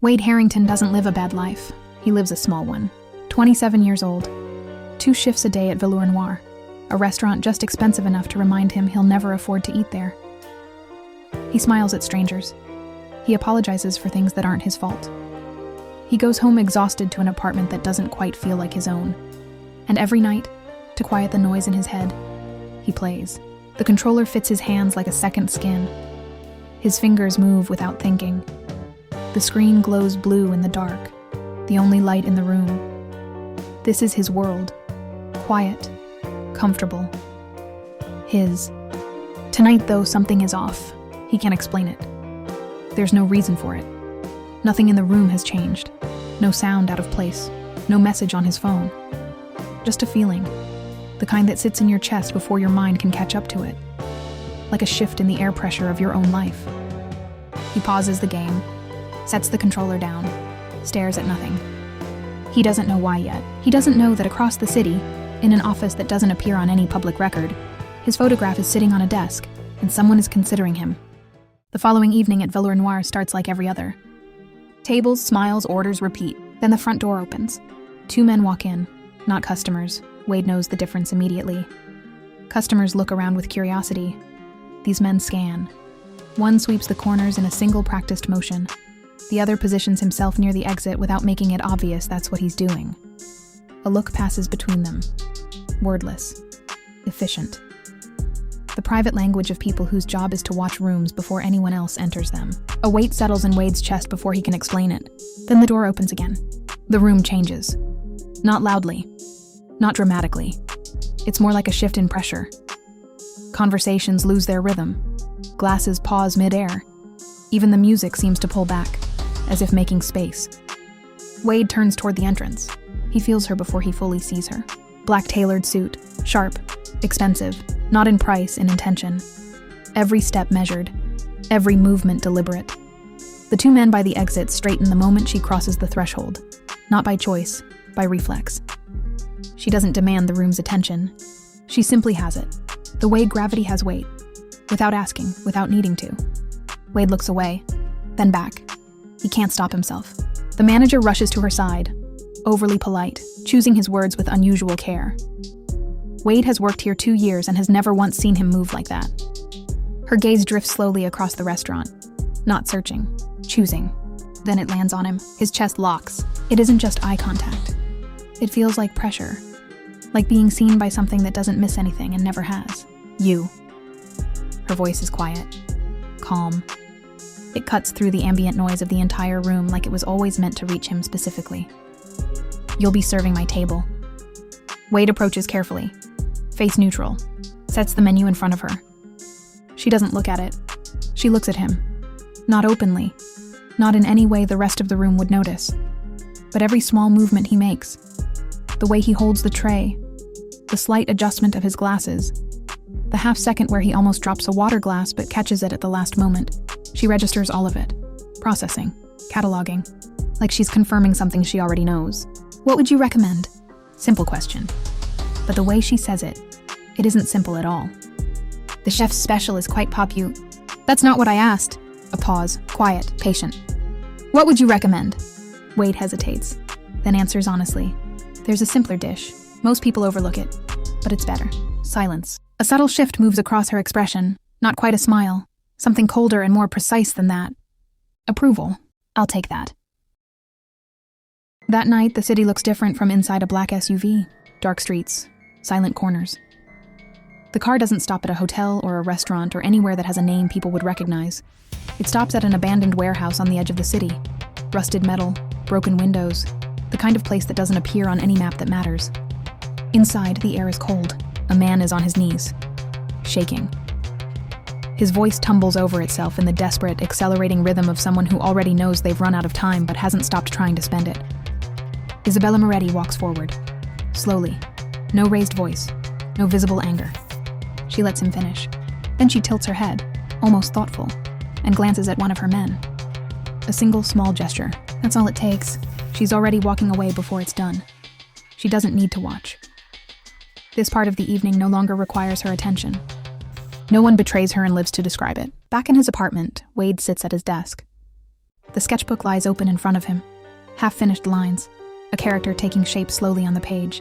Wade Harrington doesn't live a bad life. He lives a small one. 27 years old. 2 shifts a day at Velour Noir, a restaurant just expensive enough to remind him he'll never afford to eat there. He smiles at strangers. He apologizes for things that aren't his fault. He goes home exhausted to an apartment that doesn't quite feel like his own. And every night, to quiet the noise in his head, he plays. The controller fits his hands like a second skin. His fingers move without thinking. The screen glows blue in the dark, the only light in the room. This is his world. Quiet, comfortable. His. Tonight, though, something is off. He can't explain it. There's no reason for it. Nothing in the room has changed. No sound out of place. No message on his phone. Just a feeling. The kind that sits in your chest before your mind can catch up to it. Like a shift in the air pressure of your own life. He pauses the game, sets the controller down, stares at nothing. He doesn't know why yet. He doesn't know that across the city, in an office that doesn't appear on any public record, his photograph is sitting on a desk, and someone is considering him. The following evening at Velour Noir starts like every other. Tables, smiles, orders, repeat. Then the front door opens. 2 men walk in, not customers. Wade knows the difference immediately. Customers look around with curiosity. These men scan. One sweeps the corners in a single practiced motion. The other positions himself near the exit without making it obvious that's what he's doing. A look passes between them. Wordless. Efficient. The private language of people whose job is to watch rooms before anyone else enters them. A weight settles in Wade's chest before he can explain it. Then the door opens again. The room changes. Not loudly. Not dramatically. It's more like a shift in pressure. Conversations lose their rhythm. Glasses pause mid-air. Even the music seems to pull back, as if making space. Wade turns toward the entrance. He feels her before he fully sees her. Black tailored suit, sharp, expensive, not in price, in intention. Every step measured, every movement deliberate. The 2 men by the exit straighten the moment she crosses the threshold, not by choice, by reflex. She doesn't demand the room's attention. She simply has it, the way gravity has weight, without asking, without needing to. Wade looks away, then back. He can't stop himself. The manager rushes to her side, overly polite, choosing his words with unusual care. Wade has worked here 2 years and has never once seen him move like that. Her gaze drifts slowly across the restaurant, not searching, choosing. Then it lands on him. His chest locks. It isn't just eye contact. It feels like pressure, like being seen by something that doesn't miss anything and never has. You. Her voice is quiet, calm. It cuts through the ambient noise of the entire room like it was always meant to reach him specifically. You'll be serving my table. Wade approaches carefully, face neutral, sets the menu in front of her. She doesn't look at it. She looks at him. Not openly, not in any way the rest of the room would notice. But every small movement he makes, the way he holds the tray, the slight adjustment of his glasses, the half-second where he almost drops a water glass but catches it at the last moment, she registers all of it, processing, cataloging, like she's confirming something she already knows. What would you recommend? Simple question. But the way she says it, it isn't simple at all. The chef's special is quite That's not what I asked. A pause, quiet, patient. What would you recommend? Wade hesitates, then answers honestly. There's a simpler dish. Most people overlook it, but it's better. Silence. A subtle shift moves across her expression, not quite a smile. Something colder and more precise than that. Approval. I'll take that. That night, the city looks different from inside a black SUV. Dark streets, silent corners. The car doesn't stop at a hotel or a restaurant or anywhere that has a name people would recognize. It stops at an abandoned warehouse on the edge of the city. Rusted metal, broken windows, the kind of place that doesn't appear on any map that matters. Inside, the air is cold. A man is on his knees, shaking. His voice tumbles over itself in the desperate, accelerating rhythm of someone who already knows they've run out of time but hasn't stopped trying to spend it. Isabella Moretti walks forward, slowly. No raised voice, no visible anger. She lets him finish. Then she tilts her head, almost thoughtful, and glances at one of her men. A single small gesture. That's all it takes. She's already walking away before it's done. She doesn't need to watch. This part of the evening no longer requires her attention. No one betrays her and lives to describe it. Back in his apartment, Wade sits at his desk. The sketchbook lies open in front of him. Half-finished lines, a character taking shape slowly on the page.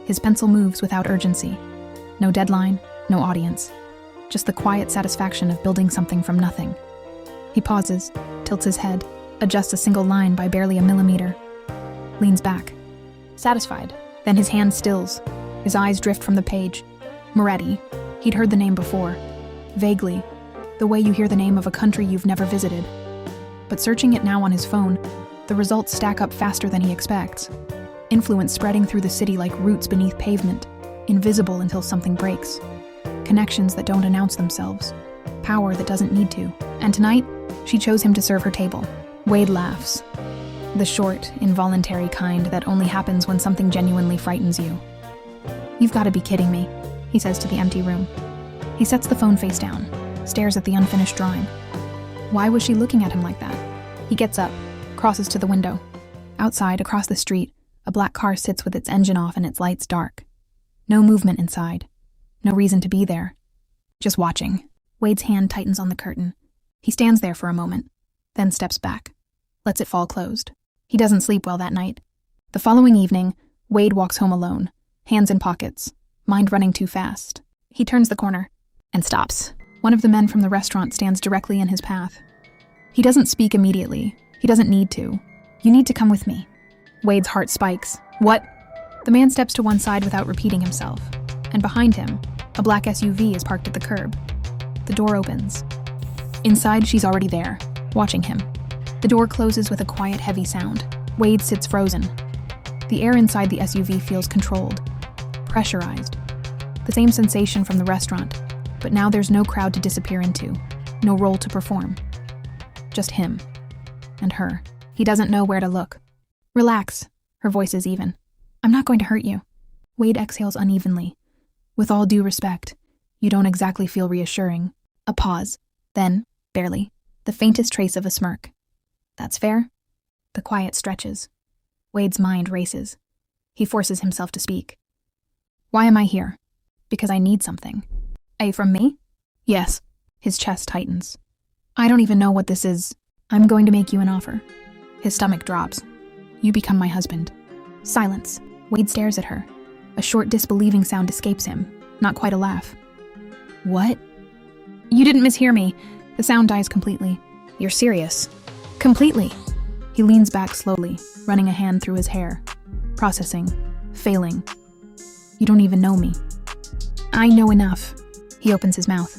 His pencil moves without urgency. No deadline, no audience. Just the quiet satisfaction of building something from nothing. He pauses, tilts his head, adjusts a single line by barely a millimeter. Leans back. Satisfied. Then his hand stills. His eyes drift from the page. Moretti. He'd heard the name before. Vaguely. The way you hear the name of a country you've never visited. But searching it now on his phone, the results stack up faster than he expects. Influence spreading through the city like roots beneath pavement, invisible until something breaks. Connections that don't announce themselves. Power that doesn't need to. And tonight, she chose him to serve her table. Wade laughs. The short, involuntary kind that only happens when something genuinely frightens you. "You've got to be kidding me," he says to the empty room. He sets the phone face down, stares at the unfinished drawing. Why was she looking at him like that? He gets up, crosses to the window. Outside, across the street, a black car sits with its engine off and its lights dark. No movement inside. No reason to be there. Just watching. Wade's hand tightens on the curtain. He stands there for a moment, then steps back, lets it fall closed. He doesn't sleep well that night. The following evening, Wade walks home alone, hands in pockets, mind running too fast. He turns the corner and stops. One of the men from the restaurant stands directly in his path. He doesn't speak immediately. He doesn't need to. "You need to come with me." Wade's heart spikes. "What?" The man steps to one side without repeating himself, and behind him, a black SUV is parked at the curb. The door opens. Inside, she's already there, watching him. The door closes with a quiet, heavy sound. Wade sits frozen. The air inside the SUV feels controlled, pressurized. The same sensation from the restaurant, but now there's no crowd to disappear into, no role to perform. Just him. And her. He doesn't know where to look. "Relax." Her voice is even. "I'm not going to hurt you." Wade exhales unevenly. "With all due respect, you don't exactly feel reassuring." A pause. Then, barely, the faintest trace of a smirk. "That's fair." The quiet stretches. Wade's mind races. He forces himself to speak. "Why am I here?" "Because I need something." From me?" "Yes." His chest tightens. "I don't even know what this is. I'm going to make you an offer." His stomach drops. "You become my husband." Silence. Wade stares at her. A short disbelieving sound escapes him, not quite a laugh. "What?" "You didn't mishear me." The sound dies completely. "You're serious?" "Completely." He leans back slowly, running a hand through his hair. Processing. Failing. "You don't even know me." "I know enough." He opens his mouth,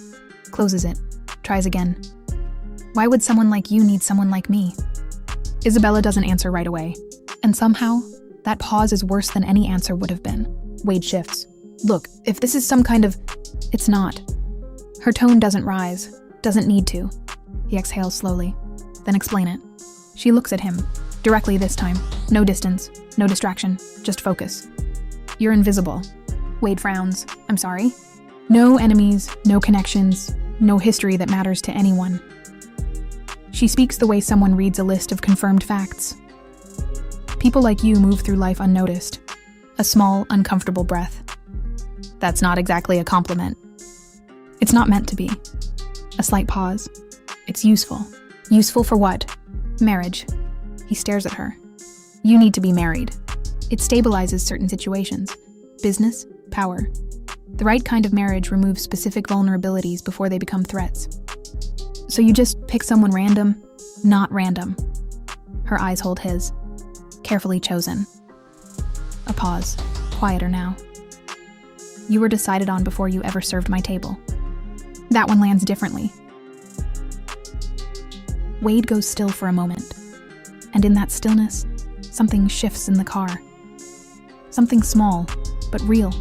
closes it, tries again. "Why would someone like you need someone like me?" Isabella doesn't answer right away, and somehow, that pause is worse than any answer would have been. Wade shifts. "Look, if this is some kind of..." "It's not." Her tone doesn't rise, doesn't need to. He exhales slowly, then explain it. She looks at him, directly this time. No distance, no distraction, just focus. "You're invisible." Wade frowns. "I'm sorry?" "No enemies, no connections, no history that matters to anyone." She speaks the way someone reads a list of confirmed facts. People like you move through life unnoticed. A small, uncomfortable breath. That's not exactly a compliment. It's not meant to be. A slight pause. It's useful. Useful for what? Marriage. He stares at her. You need to be married. It stabilizes certain situations. Business, power. The right kind of marriage removes specific vulnerabilities before they become threats. So you just pick someone random? Not random. Her eyes hold his. Carefully chosen. A pause. Quieter now. You were decided on before you ever served my table. That one lands differently. Wade goes still for a moment. And in that stillness, something shifts in the car. Something small, but real.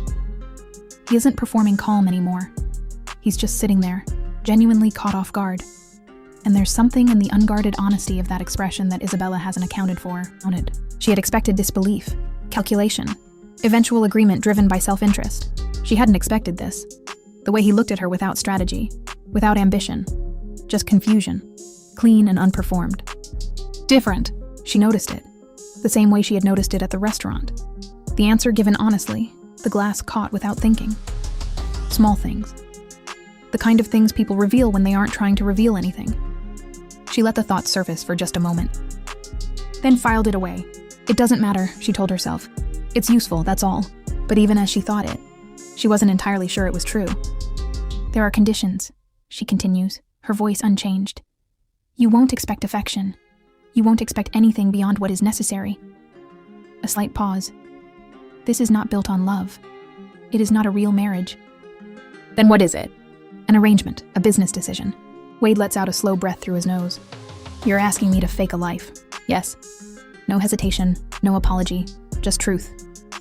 He isn't performing calm anymore. He's just sitting there, genuinely caught off guard. And there's something in the unguarded honesty of that expression that Isabella hasn't accounted for. She had expected disbelief, calculation, eventual agreement driven by self-interest. She hadn't expected this. The way he looked at her without strategy, without ambition, just confusion, clean and unperformed. Different. She noticed it. The same way she had noticed it at the restaurant. The answer given honestly, the glass caught without thinking. Small things. The kind of things people reveal when they aren't trying to reveal anything. She let the thought surface for just a moment, then filed it away. It doesn't matter, she told herself. It's useful, that's all. But even as she thought it, she wasn't entirely sure it was true. There are conditions, she continues, her voice unchanged. You won't expect affection. You won't expect anything beyond what is necessary. A slight pause. This is not built on love. It is not a real marriage. Then what is it? An arrangement, a business decision. Wade lets out a slow breath through his nose. You're asking me to fake a life. Yes. No hesitation, no apology, just truth.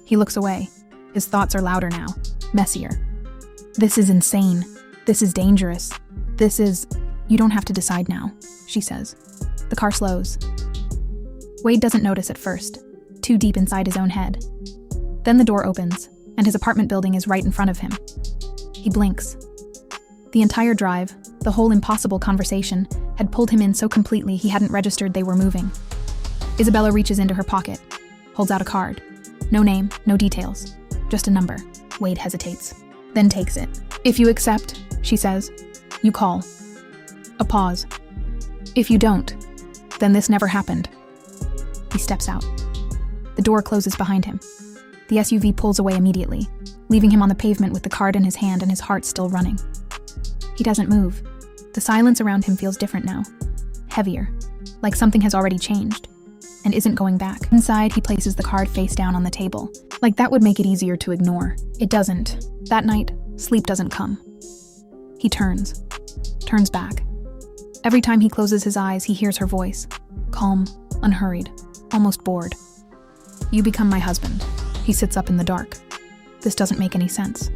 He looks away. His thoughts are louder now, messier. This is insane. This is dangerous. This is... You don't have to decide now, she says. The car slows. Wade doesn't notice at first, too deep inside his own head. Then the door opens, and his apartment building is right in front of him. He blinks. The entire drive, the whole impossible conversation, had pulled him in so completely he hadn't registered they were moving. Isabella reaches into her pocket, holds out a card. No name, no details, just a number. Wade hesitates, then takes it. If you accept, she says, you call. A pause. If you don't, then this never happened. He steps out. The door closes behind him. The SUV pulls away immediately, leaving him on the pavement with the card in his hand and his heart still running. He doesn't move. The silence around him feels different now. Heavier, like something has already changed and isn't going back. Inside, he places the card face down on the table. Like that would make it easier to ignore. It doesn't. That night, sleep doesn't come. He turns back. Every time he closes his eyes, he hears her voice. Calm, unhurried, almost bored. You become my husband. He sits up in the dark. This doesn't make any sense.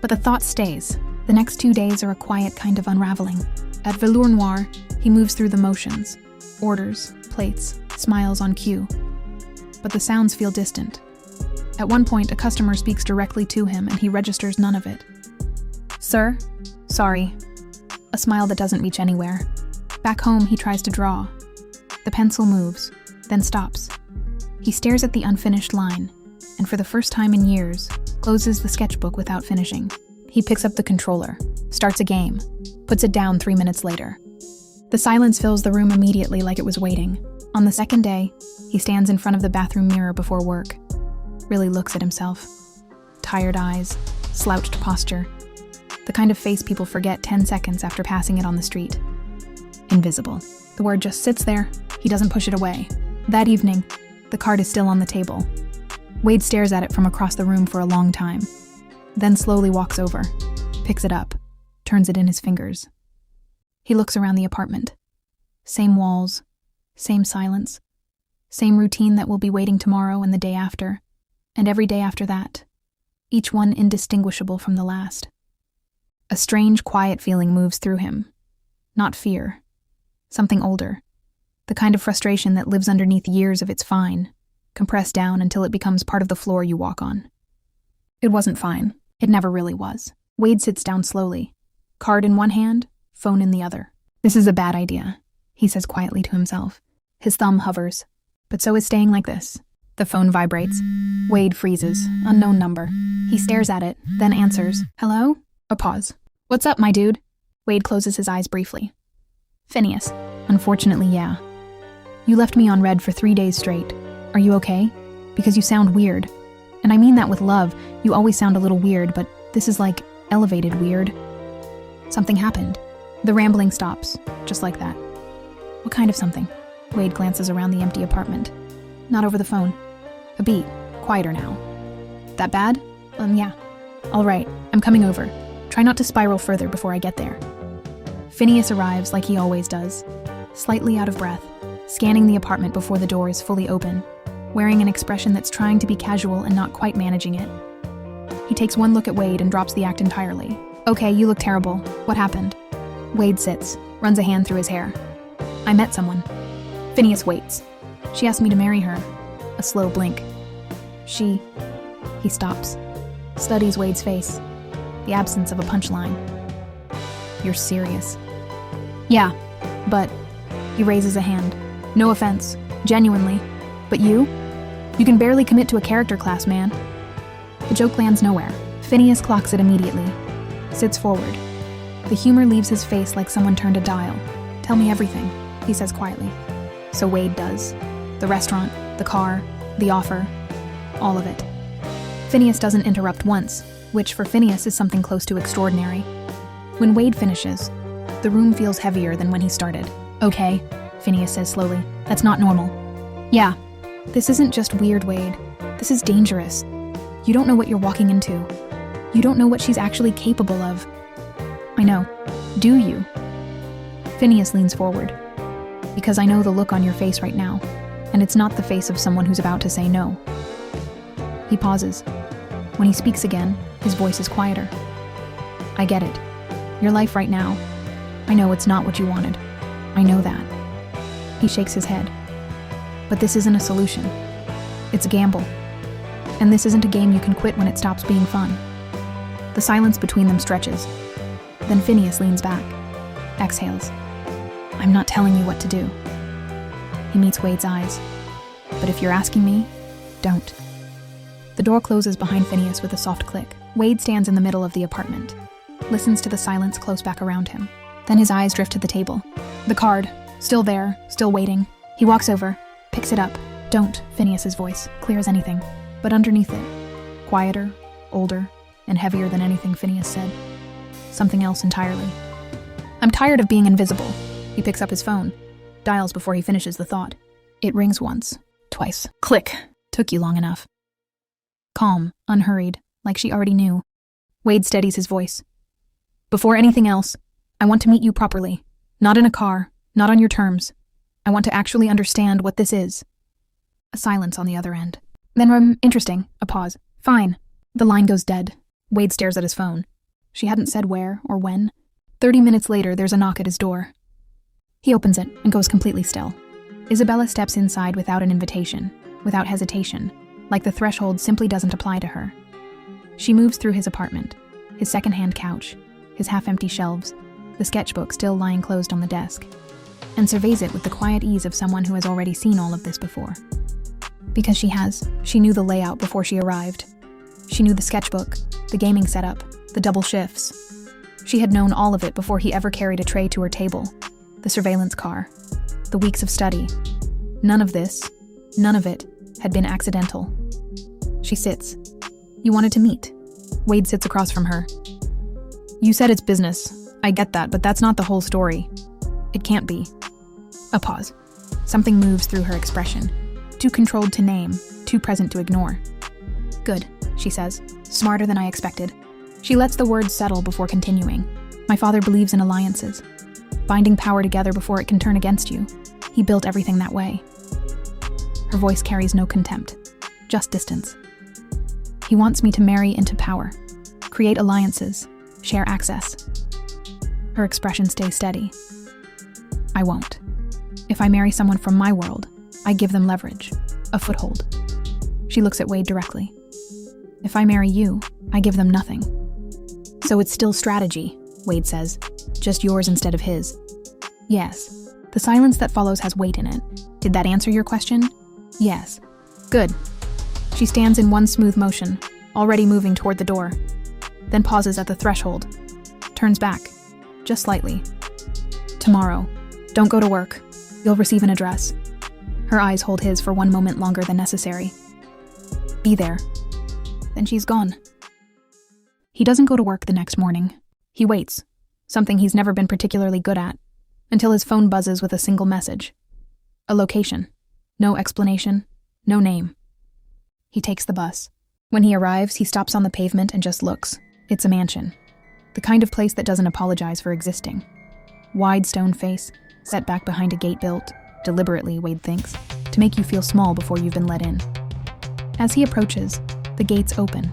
But the thought stays. The next 2 days are a quiet kind of unraveling. At Velour Noir, he moves through the motions. Orders, plates, smiles on cue. But the sounds feel distant. At one point, a customer speaks directly to him and he registers none of it. Sir? Sorry. A smile that doesn't reach anywhere. Back home, he tries to draw. The pencil moves, then stops. He stares at the unfinished line, and for the first time in years, closes the sketchbook without finishing. He picks up the controller, starts a game, puts it down 3 minutes later. The silence fills the room immediately like it was waiting. On the second day, he stands in front of the bathroom mirror before work. Really looks at himself. Tired eyes, slouched posture. The kind of face people forget 10 seconds after passing it on the street. Invisible. The word just sits there. He doesn't push it away. That evening, the card is still on the table. Wade stares at it from across the room for a long time, then slowly walks over, picks it up, turns it in his fingers. He looks around the apartment. Same walls, same silence, same routine that will be waiting tomorrow and the day after, and every day after that, each one indistinguishable from the last. A strange, quiet feeling moves through him. Not fear. Something older. The kind of frustration that lives underneath years of it's fine, compressed down until it becomes part of the floor you walk on. It wasn't fine. It never really was. Wade sits down slowly. Card in one hand, phone in the other. This is a bad idea, he says quietly to himself. His thumb hovers. But so is staying like this. The phone vibrates. Wade freezes. Unknown number. He stares at it, then answers. Hello? A pause. What's up, my dude? Wade closes his eyes briefly. Phineas. Unfortunately, yeah. You left me on red for 3 days straight. Are you okay? Because you sound weird. And I mean that with love. You always sound a little weird, but this is like elevated weird. Something happened. The rambling stops, just like that. What kind of something? Wade glances around the empty apartment. Not over the phone. A beat. Quieter now. That bad? Yeah. All right, I'm coming over. Try not to spiral further before I get there. Phineas arrives like he always does, slightly out of breath, scanning the apartment before the door is fully open, wearing an expression that's trying to be casual and not quite managing it. He takes one look at Wade and drops the act entirely. Okay, you look terrible. What happened? Wade sits, runs a hand through his hair. I met someone. Phineas waits. She asked me to marry her. A slow blink. He stops, studies Wade's face, the absence of a punchline. You're serious? Yeah, but... He raises a hand. No offense, genuinely. But you? You can barely commit to a character class, man. The joke lands nowhere. Phineas clocks it immediately. Sits forward. The humor leaves his face like someone turned a dial. Tell me everything. he says quietly. So Wade does. The restaurant, the car, the offer, all of it. Phineas doesn't interrupt once, which for Phineas is something close to extraordinary. When Wade finishes, the room feels heavier than when he started. Okay, Phineas says slowly. That's not normal. Yeah, this isn't just weird, Wade. This is dangerous. You don't know what you're walking into. You don't know what she's actually capable of. I know. Do you? Phineas leans forward. Because I know the look on your face right now, and it's not the face of someone who's about to say no. He pauses. When he speaks again, his voice is quieter. I get it. Your life right now. I know it's not what you wanted. I know that. He shakes his head. But this isn't a solution. It's a gamble. And this isn't a game you can quit when it stops being fun. The silence between them stretches. Then Phineas leans back, exhales. I'm not telling you what to do. He meets Wade's eyes. But if you're asking me, don't. The door closes behind Phineas with a soft click. Wade stands in the middle of the apartment, listens to the silence close back around him. Then his eyes drift to the table. The card, still there, still waiting. He walks over, picks it up. Don't, Phineas's voice, clear as anything. But underneath it, quieter, older, and heavier than anything Phineas said. Something else entirely. I'm tired of being invisible. He picks up his phone, dials before he finishes the thought. It rings once, twice. Click. Took you long enough. Calm, unhurried, like she already knew. Wade steadies his voice. Before anything else, I want to meet you properly. Not in a car, not on your terms. I want to actually understand what this is. A silence on the other end. Then, interesting. A pause. Fine. The line goes dead. Wade stares at his phone. She hadn't said where or when. 30 minutes later, there's a knock at his door. He opens it and goes completely still. Isabella steps inside without an invitation, without hesitation, like the threshold simply doesn't apply to her. She moves through his apartment, his second-hand couch, his half-empty shelves, the sketchbook still lying closed on the desk, and surveys it with the quiet ease of someone who has already seen all of this before. Because she has. She knew the layout before she arrived. She knew the sketchbook, the gaming setup, the double shifts. She had known all of it before he ever carried a tray to her table, the surveillance car, the weeks of study. None of it, had been accidental. She sits. You wanted to meet. Wade sits across from her. You said it's business. I get that, but that's not the whole story. It can't be. A pause. Something moves through her expression. Too controlled to name, too present to ignore. Good, she says, smarter than I expected. She lets the words settle before continuing. My father believes in alliances, binding power together before it can turn against you. He built everything that way. Her voice carries no contempt, just distance. He wants me to marry into power, create alliances, share access. Her expression stays steady. I won't. If I marry someone from my world, I give them leverage, a foothold. She looks at Wade directly. If I marry you, I give them nothing. So it's still strategy, Wade says, just yours instead of his. Yes. The silence that follows has weight in it. Did that answer your question? Yes. Good. She stands in one smooth motion, already moving toward the door, then pauses at the threshold, turns back, just slightly. Tomorrow. Don't go to work. You'll receive an address. Her eyes hold his for one moment longer than necessary. Be there. Then she's gone. He doesn't go to work the next morning. He waits, something he's never been particularly good at, until his phone buzzes with a single message. A location. No explanation. No name. He takes the bus. When he arrives, he stops on the pavement and just looks. It's a mansion. The kind of place that doesn't apologize for existing. Wide stone face, set back behind a gate built, deliberately, Wade thinks, to make you feel small before you've been let in. As he approaches, the gates open.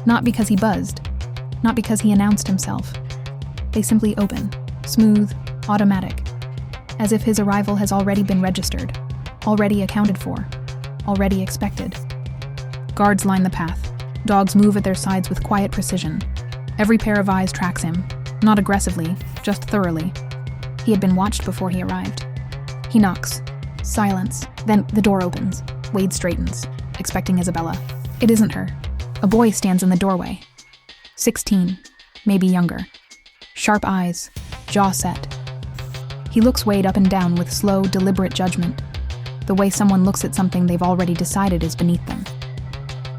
Not because he buzzed, not because he announced himself. They simply open, smooth, automatic, as if his arrival has already been registered, already accounted for, already expected. Guards line the path. Dogs move at their sides with quiet precision. Every pair of eyes tracks him, not aggressively, just thoroughly. He had been watched before he arrived. He knocks. Silence. Then the door opens. Wade straightens, expecting Isabella. It isn't her. A boy stands in the doorway. 16, maybe younger. Sharp eyes, jaw set. He looks Wade up and down with slow, deliberate judgment, the way someone looks at something they've already decided is beneath them.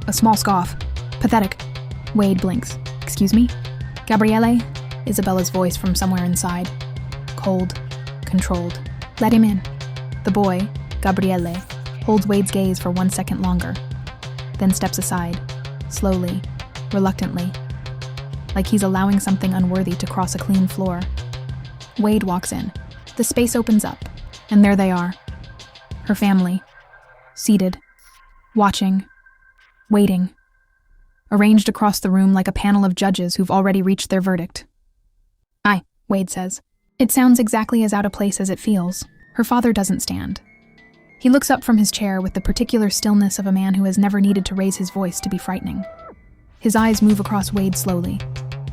A small scoff. Pathetic. Wade blinks. Excuse me? Gabriele? Isabella's voice from somewhere inside. Cold. Controlled. Let him in. The boy, Gabriele, holds Wade's gaze for 1 second longer, then steps aside, slowly, reluctantly, like he's allowing something unworthy to cross a clean floor. Wade walks in. The space opens up, and there they are. Her family, seated, watching, waiting, arranged across the room like a panel of judges who've already reached their verdict. "Aye," Wade says. It sounds exactly as out of place as it feels. Her father doesn't stand. He looks up from his chair with the particular stillness of a man who has never needed to raise his voice to be frightening. His eyes move across Wade slowly,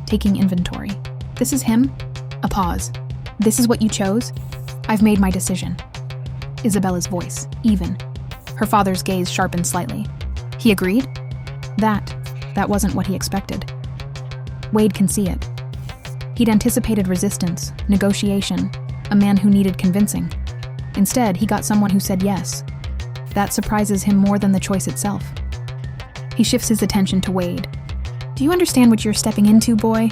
taking inventory. This is him? A pause. This is what you chose? I've made my decision. Isabella's voice, even. Her father's gaze sharpened slightly. He agreed? That wasn't what he expected. Wade can see it. He'd anticipated resistance, negotiation, a man who needed convincing. Instead, he got someone who said yes. That surprises him more than the choice itself. He shifts his attention to Wade. Do you understand what you're stepping into, boy?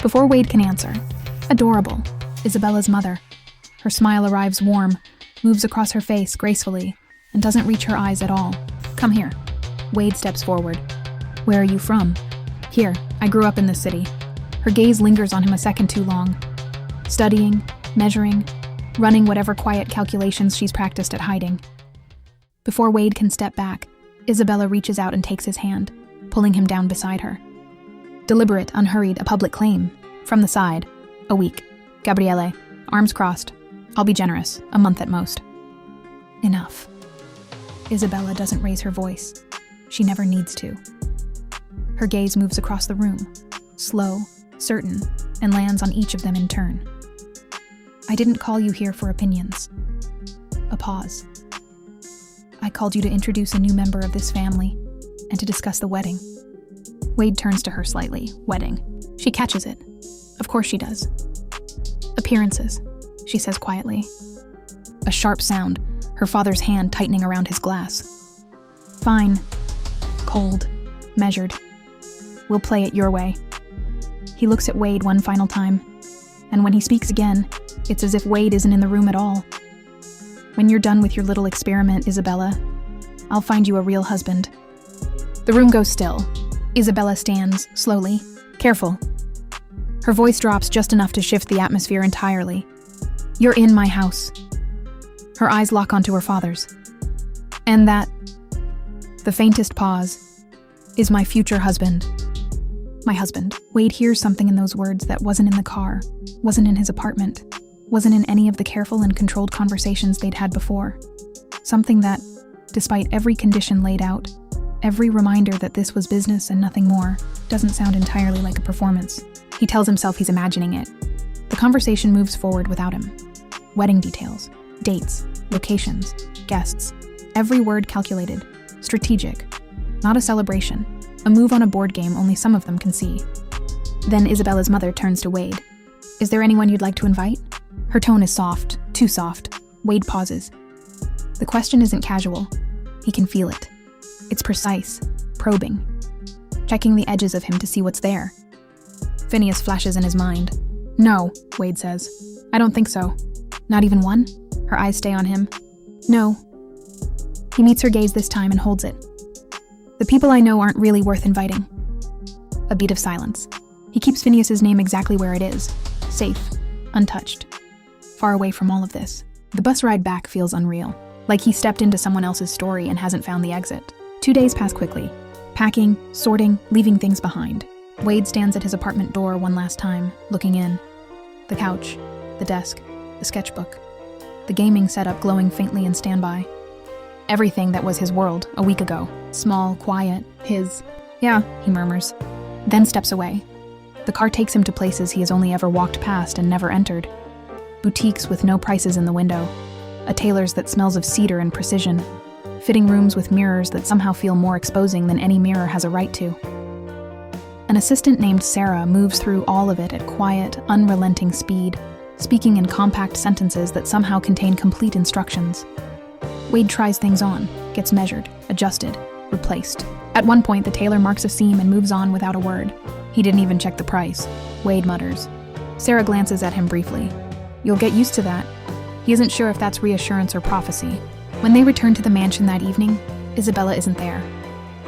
Before Wade can answer, adorable, Isabella's mother. Her smile arrives warm, moves across her face gracefully, and doesn't reach her eyes at all. Come here. Wade steps forward. Where are you from? Here, I grew up in this city. Her gaze lingers on him a second too long. Studying, measuring, running whatever quiet calculations she's practiced at hiding. Before Wade can step back, Isabella reaches out and takes his hand, pulling him down beside her. Deliberate, unhurried, a public claim. From the side, a week. Gabriele, arms crossed. I'll be generous, a month at most. Enough. Isabella doesn't raise her voice. She never needs to. Her gaze moves across the room, slow, certain, and lands on each of them in turn. I didn't call you here for opinions. A pause. I called you to introduce a new member of this family and to discuss the wedding. Wade turns to her slightly. Wedding. She catches it. Of course she does. Appearances, she says quietly. A sharp sound, her father's hand tightening around his glass. Fine. Cold. Measured. We'll play it your way. He looks at Wade one final time, and when he speaks again, it's as if Wade isn't in the room at all. When you're done with your little experiment, Isabella, I'll find you a real husband. The room goes still. Isabella stands, slowly, careful. Her voice drops just enough to shift the atmosphere entirely. You're in my house. Her eyes lock onto her father's. And that, the faintest pause, is my future husband. My husband. Wade hears something in those words that wasn't in the car, wasn't in his apartment, wasn't in any of the careful and controlled conversations they'd had before. Something that, despite every condition laid out, every reminder that this was business and nothing more, doesn't sound entirely like a performance. He tells himself he's imagining it. The conversation moves forward without him. Wedding details, dates, locations, guests, every word calculated, strategic. Not a celebration, a move on a board game only some of them can see. Then Isabella's mother turns to Wade. Is there anyone you'd like to invite? Her tone is soft, too soft. Wade pauses. The question isn't casual. He can feel it. It's precise, probing, checking the edges of him to see what's there. Phineas flashes in his mind. No, Wade says. I don't think so. Not even one? Her eyes stay on him. No. He meets her gaze this time and holds it. The people I know aren't really worth inviting. A beat of silence. He keeps Phineas's name exactly where it is. Safe. Untouched. Far away from all of this. The bus ride back feels unreal. Like he stepped into someone else's story and hasn't found the exit. 2 days pass quickly. Packing, sorting, leaving things behind. Wade stands at his apartment door one last time, looking in. The couch, the desk, the sketchbook. The gaming setup glowing faintly in standby. Everything that was his world a week ago. Small, quiet, his. Yeah, he murmurs. Then steps away. The car takes him to places he has only ever walked past and never entered. Boutiques with no prices in the window. A tailor's that smells of cedar and precision. Fitting rooms with mirrors that somehow feel more exposing than any mirror has a right to. An assistant named Sarah moves through all of it at quiet, unrelenting speed, speaking in compact sentences that somehow contain complete instructions. Wade tries things on, gets measured, adjusted, replaced. At one point, the tailor marks a seam and moves on without a word. He didn't even check the price, Wade mutters. Sarah glances at him briefly. You'll get used to that. He isn't sure if that's reassurance or prophecy. When they return to the mansion that evening, Isabella isn't there.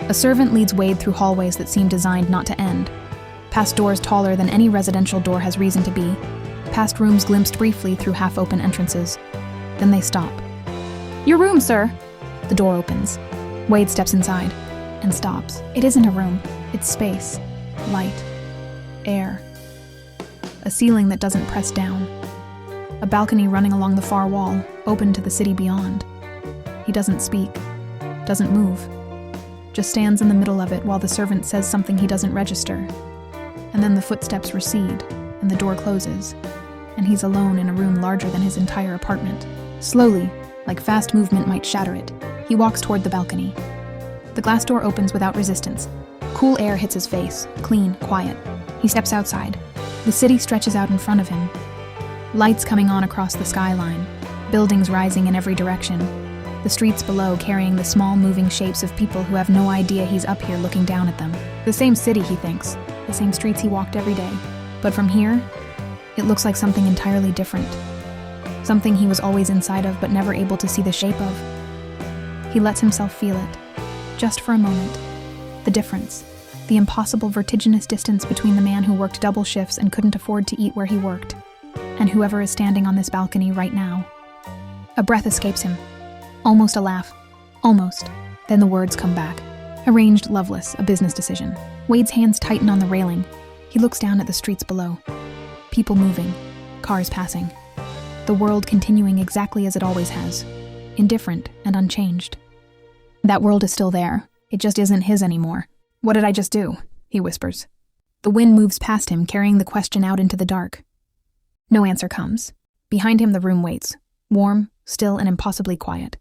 A servant leads Wade through hallways that seem designed not to end, past doors taller than any residential door has reason to be, past rooms glimpsed briefly through half-open entrances. Then they stop. Your room, sir! The door opens. Wade steps inside and stops. It isn't a room. It's space, light, air. A ceiling that doesn't press down. A balcony running along the far wall, open to the city beyond. He doesn't speak, doesn't move, just stands in the middle of it while the servant says something he doesn't register. And then the footsteps recede, and the door closes, and he's alone in a room larger than his entire apartment. Slowly, like fast movement might shatter it, he walks toward the balcony. The glass door opens without resistance. Cool air hits his face, clean, quiet. He steps outside. The city stretches out in front of him. Lights coming on across the skyline, buildings rising in every direction, the streets below carrying the small moving shapes of people who have no idea he's up here looking down at them. The same city, he thinks, the same streets he walked every day. But from here, it looks like something entirely different. Something he was always inside of but never able to see the shape of. He lets himself feel it, just for a moment. The difference, the impossible vertiginous distance between the man who worked double shifts and couldn't afford to eat where he worked, and whoever is standing on this balcony right now. A breath escapes him. Almost a laugh. Almost. Then the words come back. Arranged, loveless, a business decision. Wade's hands tighten on the railing. He looks down at the streets below. People moving. Cars passing. The world continuing exactly as it always has. Indifferent and unchanged. That world is still there. It just isn't his anymore. What did I just do? He whispers. The wind moves past him, carrying the question out into the dark. No answer comes. Behind him, the room waits. Warm, still, and impossibly quiet.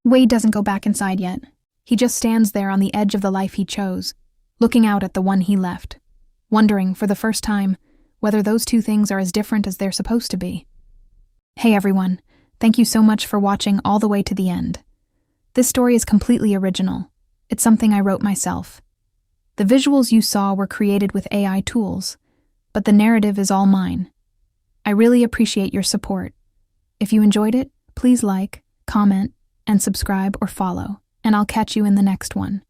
Wade doesn't go back inside yet. He just stands there on the edge of the life he chose, looking out at the one he left, wondering, for the first time, whether those two things are as different as they're supposed to be. Hey everyone, thank you so much for watching all the way to the end. This story is completely original. It's something I wrote myself. The visuals you saw were created with AI tools, but the narrative is all mine. I really appreciate your support. If you enjoyed it, please like, comment, and subscribe or follow, and I'll catch you in the next one.